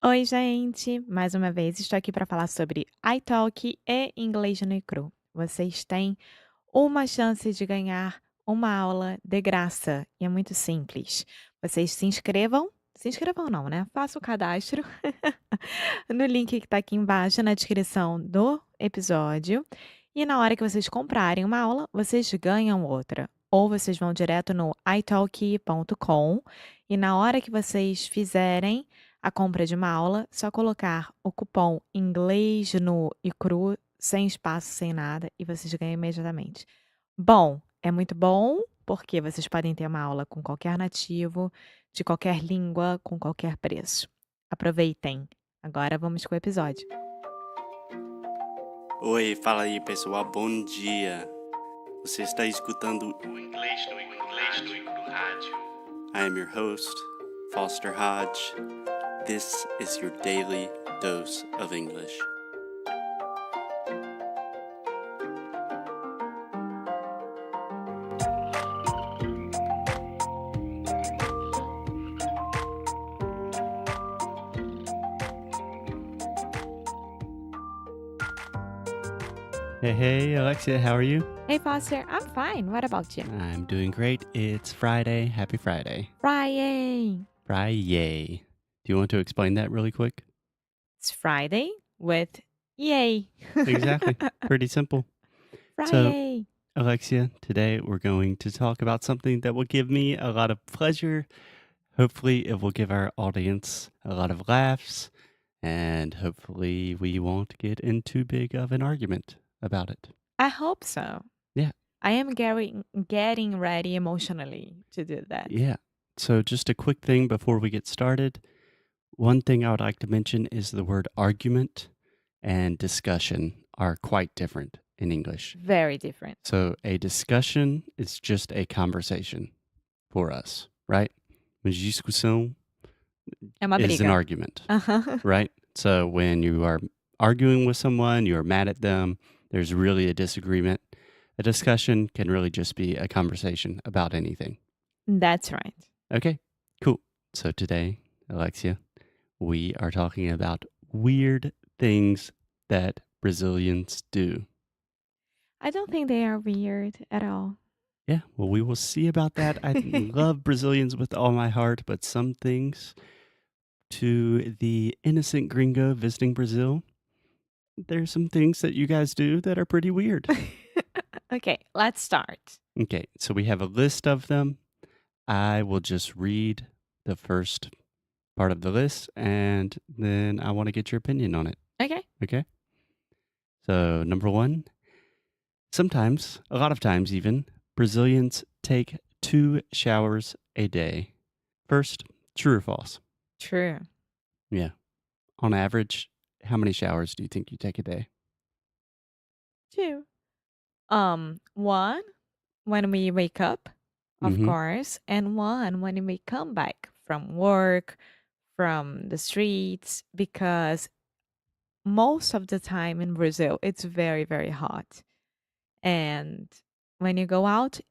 Oi, gente! Mais uma vez estou aqui para falar sobre iTalk e inglês no e cru. Vocês têm uma chance de ganhar uma aula de graça e é muito simples. Vocês se inscrevam não, né? Faça o cadastro no link que está aqui embaixo na descrição do episódio e na hora que vocês comprarem uma aula, vocês ganham outra. Ou vocês vão direto no italki.com e na hora que vocês fizerem a compra de uma aula, só colocar o cupom inglês no e cru, sem espaço, sem nada, e vocês ganham imediatamente. Bom, é muito bom, porque vocês podem ter uma aula com qualquer nativo, de qualquer língua, com qualquer preço. Aproveitem. Agora vamos com o episódio. Oi, fala aí pessoal, bom dia. Você está escutando o Inglês no Rádio. I am your host, Foster Hodge. This is your daily dose of English. Hey, Alexia, how are you? Hey, Foster, I'm fine. What about you? I'm doing great. It's Friday. Happy Friday. Friday. Friday. Do you want to explain that really quick? It's Friday with yay. Exactly. Pretty simple. Friday. Alexia, today we're going to talk about something that will give me a lot of pleasure. Hopefully, it will give our audience a lot of laughs, and hopefully, we won't get in too big of an argument about it. I hope so. Yeah. I am getting ready emotionally to do that. Yeah. So, just a quick thing before we get started. One thing I would like to mention is the word argument and discussion are quite different in English. Very different. So, a discussion is just a conversation for us, right? Uma discussão É uma is an briga. argument, Aham. right? So, when you are arguing with someone, you're mad at them, there's really a disagreement. A discussion can really just be a conversation about anything. That's right. Okay, cool. So, today, Alexia, we are talking about weird things that Brazilians do. I don't think they are weird at all. Yeah, well, we will see about that. I love Brazilians with all my heart, but some things to the innocent gringo visiting Brazil, there's some things that you guys do that are pretty weird. Okay, let's start. Okay, so we have a list of them. I will just read the first part of the list, and then I want to get your opinion on it. Okay. Okay? So, number one, sometimes, a lot of times even, Brazilians take 2 showers a day. First, true or false? True. Yeah. On average, how many showers do you think you take a day? 2. One when we wake up, of Mhm. course, and one when we come back from work, from the streets, because most of the time in Brazil, it's very, very hot. And when you go out,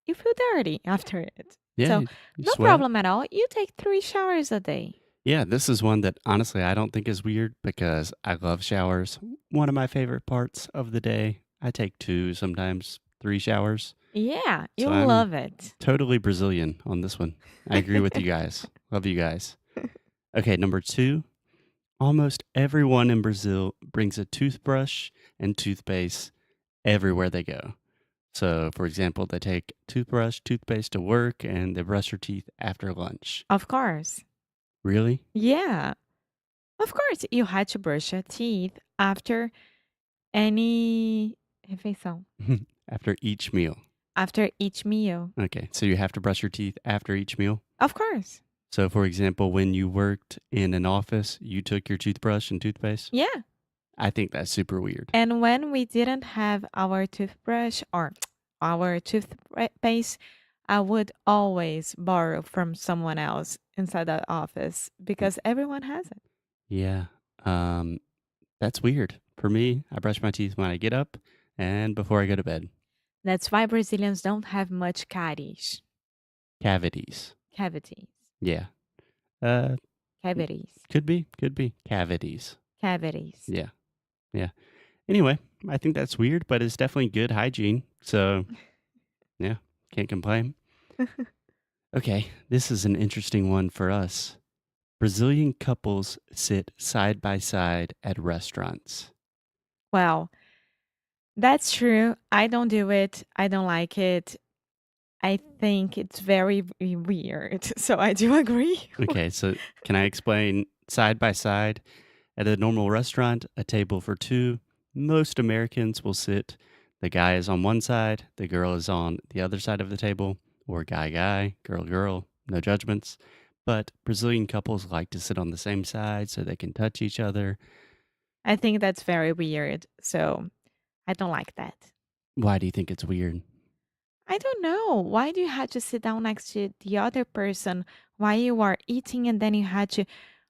you feel dirty after it. Yeah, So, you no sweat. problem at all. You take 3 showers a day. Yeah, this is one that honestly I don't think is weird because I love showers. One of my favorite parts of the day. I take 2, sometimes 3 showers. Yeah, you So I'm love it. totally Brazilian on this one. I agree with you guys. Love you guys. Okay, number 2. Almost everyone in Brazil brings a toothbrush and toothpaste everywhere they go. So, for example, they take toothbrush, toothpaste to work, and they brush their teeth after lunch. Of course. Really? Yeah. Of course, you had to brush your teeth after any refeição. After each meal. After each meal. Okay, so you have to brush your teeth after each meal? Of course. So, for example, when you worked in an office, you took your toothbrush and toothpaste? Yeah. I think that's super weird. And when we didn't have our toothbrush or our toothpaste, I would always borrow from someone else inside the office because everyone has it. Yeah, that's weird. For me, I brush my teeth when I get up and before I go to bed. That's why Brazilians don't have much caries. Cavities. Cavities. Yeah. Uh, Cavities. Could be. Could be. Cavities. Cavities. Yeah. Yeah. Anyway, I think that's weird, but it's definitely good hygiene. So, yeah, can't complain. Okay, this is an interesting one for us. Brazilian couples sit side by side at restaurants. Well, that's true. I don't do it. I don't like it. I think it's very weird. So I do agree. Okay, so can I explain side by side? At a normal restaurant, a table for two, most Americans will sit. The guy is on one side, the girl is on the other side of the table, or guy, guy, girl, girl, no judgments. But Brazilian couples like to sit on the same side so they can touch each other. I think that's very weird. So I don't like that. Why do you think it's weird? I don't know. Why do you have to sit down next to the other person while you are eating and then you had to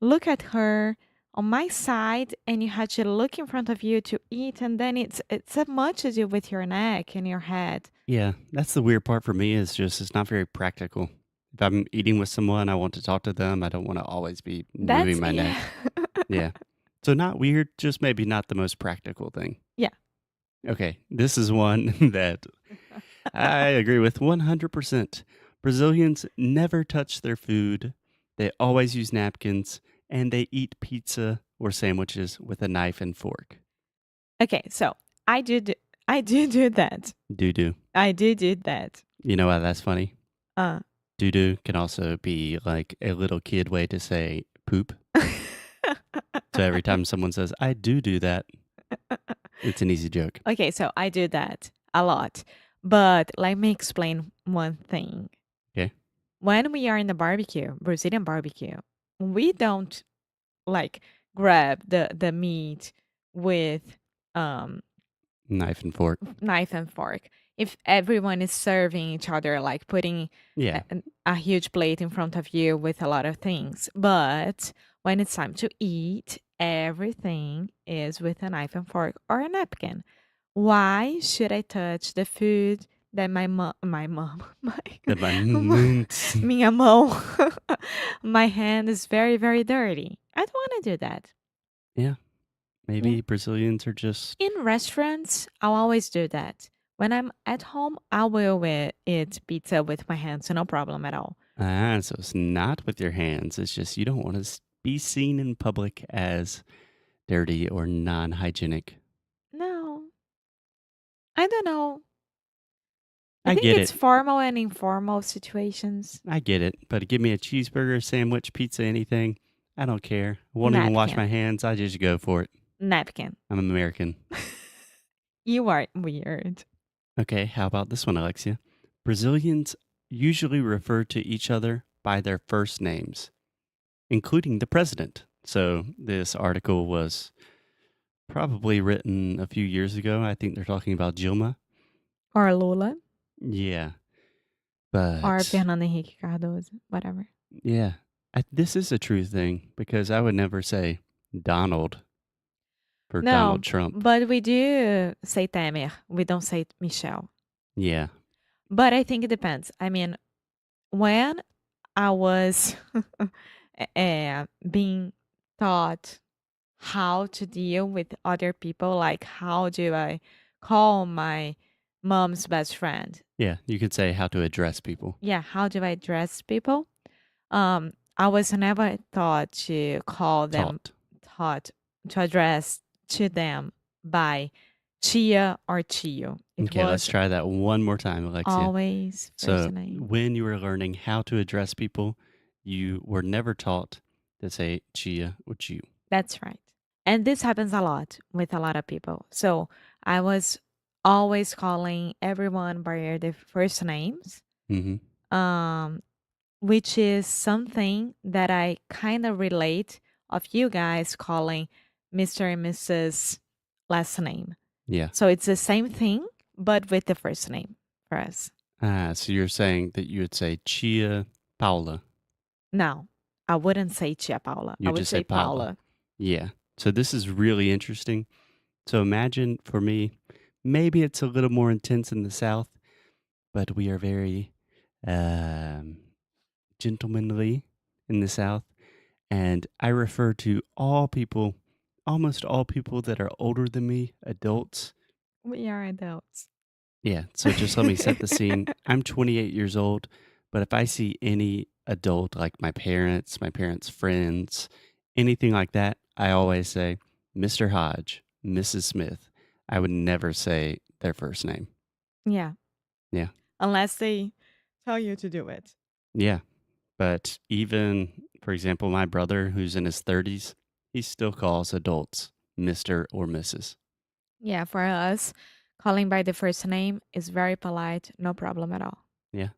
look at her on my side and you had to look in front of you to eat and then it's as much as you with your neck and your head. Yeah, that's the weird part for me is just it's not very practical. If I'm eating with someone, I want to talk to them. I don't want to always be moving That's my yeah. neck. Yeah. So not weird, just maybe not the most practical thing. Yeah. Okay, this is one that I agree with 100%. Brazilians never touch their food. They always use napkins and they eat pizza or sandwiches with a knife and fork. Okay, so I do that. Doo doo. I do that. You know why that's funny? Uh Doo doo can also be like a little kid way to say poop. So every time someone says, I do that, it's an easy joke. Okay, so I do that a lot. But let me explain one thing. Okay. When we are in the barbecue, Brazilian barbecue, we don't like grab the meat with Knife and fork. knife and fork. If everyone is serving each other, like putting Yeah. a huge plate in front of you with a lot of things. But when it's time to eat, everything is with a knife and fork or a napkin. Why should I touch the food that my mom, The my, buns. minha mão, my hand is very, very dirty. I don't want to do that. Yeah. Maybe Yeah. Brazilians are just. In restaurants, I'll always do that. When I'm at home, I will eat pizza with my hands, no problem at all. So it's not with your hands. It's just you don't want to be seen in public as dirty or non hygienic. No, I don't know. I I think get it's it. formal and informal situations. I get it. But give me a cheeseburger, sandwich, pizza, anything. I don't care. I won't even wash my Napkin. hands. I just go for it. Napkin. I'm American. You are weird. Okay, how about this one, Alexia? Brazilians usually refer to each other by their first names, including the president. So this article was probably written a few years ago. I think they're talking about Dilma. Or Lula. Yeah. Or But Fernando Henrique Cardoso. Whatever. yeah, this is a true thing because I would never say Donald for No, Donald Trump. but we do say Temer. We don't say Michelle. Yeah. But I think it depends. I mean, when I was being taught how to deal with other people, like how do I call my mom's best friend? Yeah. You could say how to address people. Yeah, how do I address people? I was never taught to call them, taught to address to them by tia or tio. It Okay, let's was try that one more time, Alexia. always first So, name. when you were learning how to address people, you were never taught to say chia or chiu. That's right. And this happens a lot with a lot of people. So I was always calling everyone by their first names, Mm-hmm. which is something that I kind of relate of you guys calling Mr. and Mrs. last name. Yeah. So it's the same thing, but with the first name for us. So you're saying that you would say chia Paula. No, I wouldn't say Tia Paula. I You'd would just say say Paula. Paula. Yeah. So this is really interesting. So imagine for me, maybe it's a little more intense in the South, but we are very gentlemanly in the South. And I refer to all people, almost all people that are older than me, adults. We are adults. Yeah, so just let me set the scene. I'm 28 years old, but if I see any adult, like my parents' friends, anything like that, I always say Mr. Hodge, Mrs. Smith. I would never say their first name. Yeah. Yeah. Unless they tell you to do it. Yeah. But even, for example, my brother, who's in his 30s, he still calls adults Mr. or Mrs. Yeah, for us, calling by the first name is very polite, no problem at all. Yeah.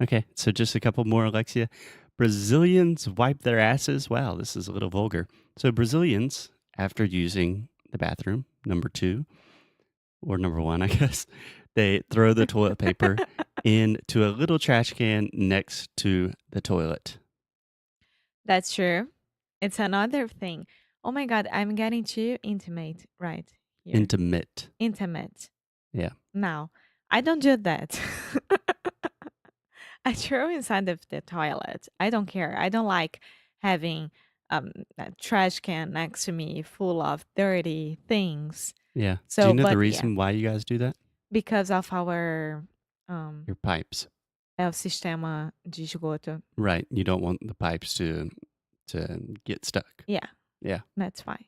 Okay, so just a couple more, Alexia. Brazilians wipe their asses. Wow, this is a little vulgar. So Brazilians, after using the bathroom, number 2, or number 1, I guess, they throw the toilet paper into a little trash can next to the toilet. That's true. It's another thing. Oh my God, I'm getting too intimate right here. Intimate. Intimate. Yeah. Now, I don't do that. I throw inside of the toilet. I don't care. I don't like having a trash can next to me full of dirty things. Yeah. Do So, you know the but yeah, reason why you guys do that? because of our um, Your pipes. el sistema de esgoto. Right. You don't want the pipes to get stuck. Yeah, Yeah. that's why.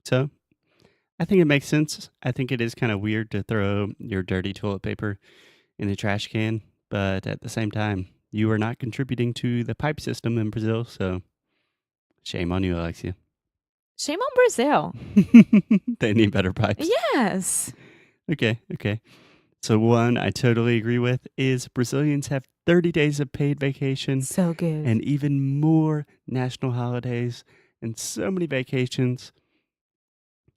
So I think it makes sense. I think it is kind of weird to throw your dirty toilet paper in a trash can, but at the same time, you are not contributing to the pipe system in Brazil, so shame on you, Alexia. Shame on Brazil. They need better pipes. Yes. Okay. So one I totally agree with is Brazilians have 30 days of paid vacation So good. and even more national holidays and so many vacations.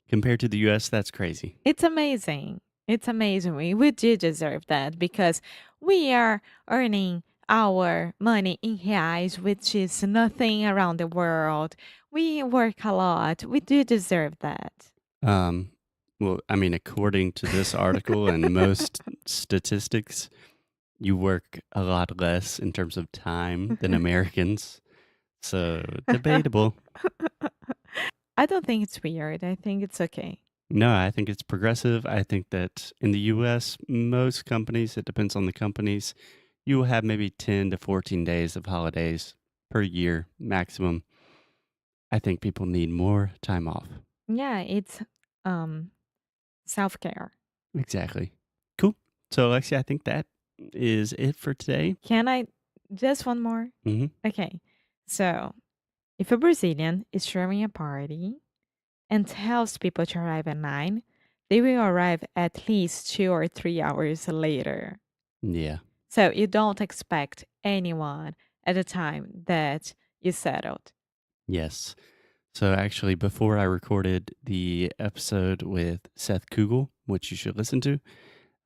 Compared to the US, that's crazy. It's amazing. It's amazing. We do deserve that because we are earning our money in reais, which is nothing around the world. We work a lot. We do deserve that. Well, I mean, according to this article and most statistics, you work a lot less in terms of time than Americans. So debatable. I don't think it's weird. I think it's okay. No, I think it's progressive. I think that in the US, most companies, it depends on the companies, you will have maybe 10 to 14 days of holidays per year maximum. I think people need more time off. Yeah, it's self-care. Exactly. Cool. So, Alexia, I think that is it for today. Can I just one more? Mm-hmm. Okay. So, if a Brazilian is throwing a party and tells people to arrive at 9, they will arrive at least 2 or 3 hours later. Yeah. So you don't expect anyone at the time that you settled. Yes. So actually, before I recorded the episode with Seth Kugel, which you should listen to,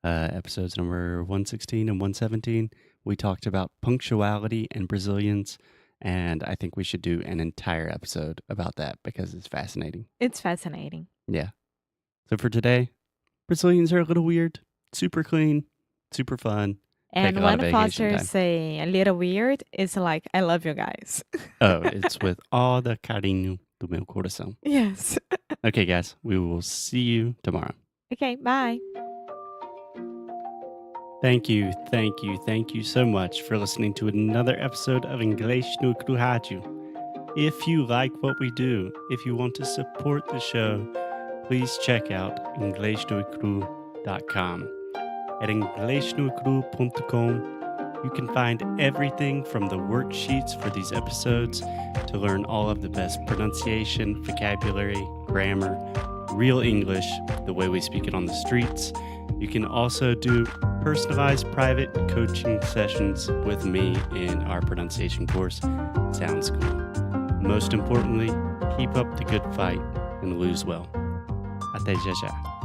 episodes number 116 and 117, we talked about punctuality and Brazilians. And I think we should do an entire episode about that because it's fascinating. It's fascinating. Yeah. So for today, Brazilians are a little weird, super clean, super fun. And Take a lot when of vacation Foster time. say a little weird, it's like, I love you guys. Oh, it's with all the carinho do meu coração. Yes. Okay, guys, we will see you tomorrow. Okay, bye. Thank you so much for listening to another episode of Inglês no Rádio. If you like what we do, if you want to support the show, please check out inglesnocru.com. At inglesnocru.com, you can find everything from the worksheets for these episodes to learn all of the best pronunciation, vocabulary, grammar, real English, the way we speak it on the streets. You can also do personalized private coaching sessions with me in our pronunciation course. Sounds cool. Most importantly, keep up the good fight and lose well. Até já já.